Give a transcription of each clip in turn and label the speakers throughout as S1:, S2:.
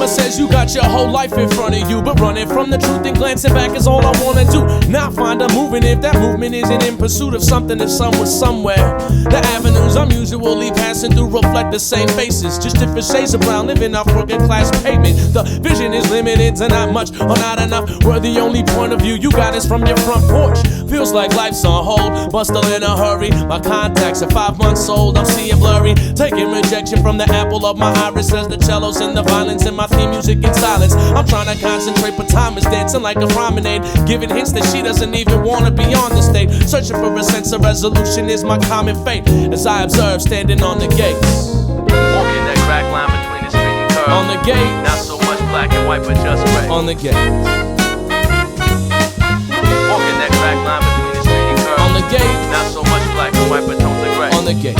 S1: says you got your whole life in front of you, but running from the truth and glancing back is all I wanna do. Not find a movement if that movement isn't in pursuit of something, if someone somewhere. The avenues I'm usually passing through reflect the same faces, just different shades of brown, living off working class pavement. The vision is limited to not much or not enough, where the only point of view you got is from your front porch. Feels like life's on hold, but still in a hurry. My contacts are 5 months old, I'm seeing blurry. Taking rejection from the apple of my iris as the cellos and the violins in my theme music in silence. I'm trying to concentrate, but time is dancing like a promenade, giving hints that she doesn't even wanna be on the stage. Searching for a sense of resolution is my common fate, as I observe standing on the gates.
S2: Walking that crack line between the street and curb.
S1: On the gate.
S2: Not so much black and white, but just gray.
S1: On the gate.
S2: Walking that crack line between the street and curb.
S1: On the gate.
S2: Not so much black and white, but tones of gray.
S1: On the gates.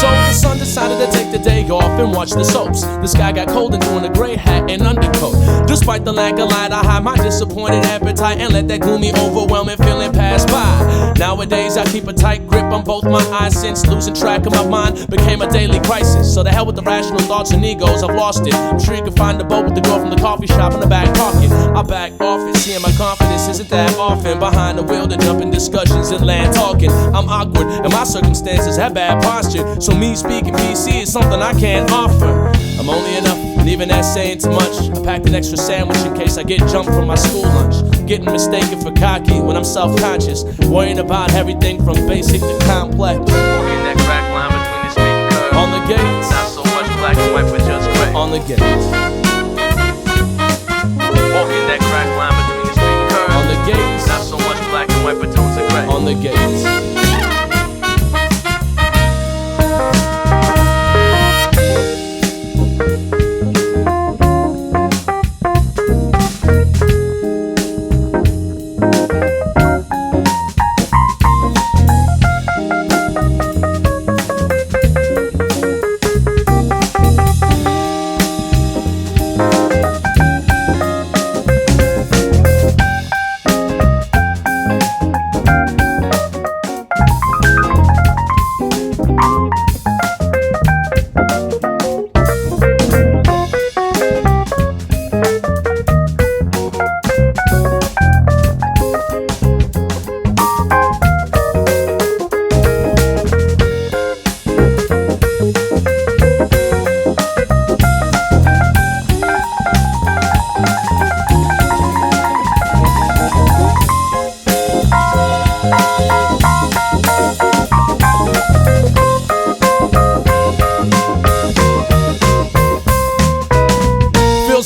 S1: So the sun decided to take the day off and watch the soaps. The sky got cold and threw in a gray hat and undercoat. Despite the lack of light, I hide my disappointed appetite and let that gloomy, overwhelming feeling pass by. Nowadays I keep a tight grip on both my eyes, since losing track of my mind became a daily crisis. So the hell with the rational thoughts and egos, I've lost it. I'm sure you can find the boat with the girl from the coffee shop in the back pocket. I back off it, seeing my confidence isn't that often behind the wheel to jump in discussions and land talking. I'm awkward and my circumstances have bad posture, so me speaking PC is something I can't offer. I'm only enough, and even that saying too much. I packed an extra sandwich in case I get jumped from my school lunch. Getting mistaken for cocky when I'm self-conscious, worrying about everything from basic to complex.
S2: Walking that crack line between the street and curb.
S1: On the gates.
S2: Not so much black and white, but just gray.
S1: On the gates.
S2: Walking that crack line between the street and curb.
S1: On the gates.
S2: Not so much black and white, but tones of gray.
S1: On the gates.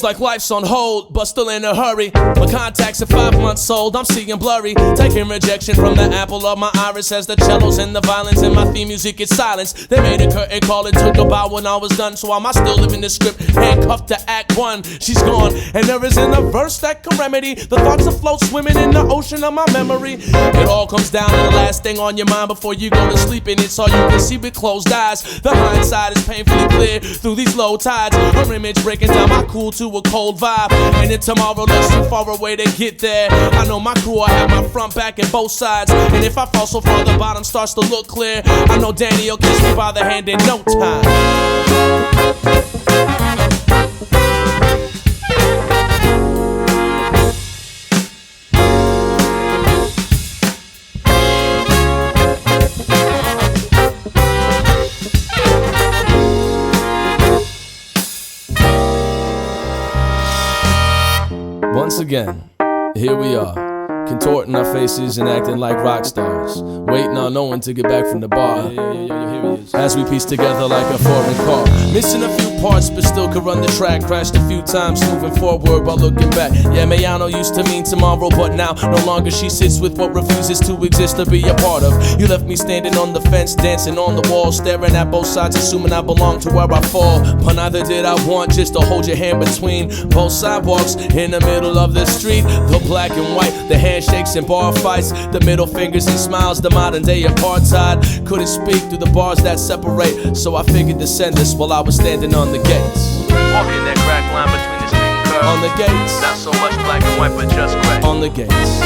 S1: Like life's on hold, but still in a hurry. My contacts are 5 months old, I'm seeing blurry. Taking rejection from the apple of my iris as the cellos and the violins in my theme music is silence. They made a curtain call and took a bow when I was done. So am I still living the script, handcuffed to act one. She's gone, and there isn't a verse that can remedy the thoughts afloat swimming in the ocean of my memory. It all comes down to the last thing on your mind before you go to sleep, and it's all you can see with closed eyes. The hindsight is painfully clear through these low tides. Her image breaking down my cool to a cold vibe, and if tomorrow looks too far away to get there, I know my crew will have my front, back, and both sides. And if I fall so far the bottom starts to look clear, I know Danny will kiss me by the hand in no time. Once again, here we are, contorting our faces and acting like rock stars, waiting on no one to get back from the bar. As we piece together like a foreign car, missing a few parts but still could run the track. Crashed a few times, moving forward while looking back. Yeah, Mayano used to mean tomorrow, but now no longer she sits with what refuses to exist or be a part of. You left me standing on the fence, dancing on the wall, staring at both sides, assuming I belong to where I fall. But neither did I want just to hold your hand between both sidewalks in the middle of the street. The black and white, the handshakes and bar fights, the middle fingers and smiles, the modern day apartheid. Couldn't speak through the bars that separate, so I figured to send this while I was standing on the gates.
S2: Walking that crack line between the street and curb.
S1: On the gates.
S2: Not so much black and white, but just gray.
S1: On the gates.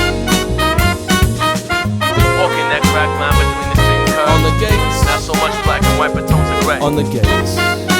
S2: Walking that crack line between the street and curb. curve.
S1: On the gates.
S2: Not so much black and white, but tones of gray.
S1: On the gates.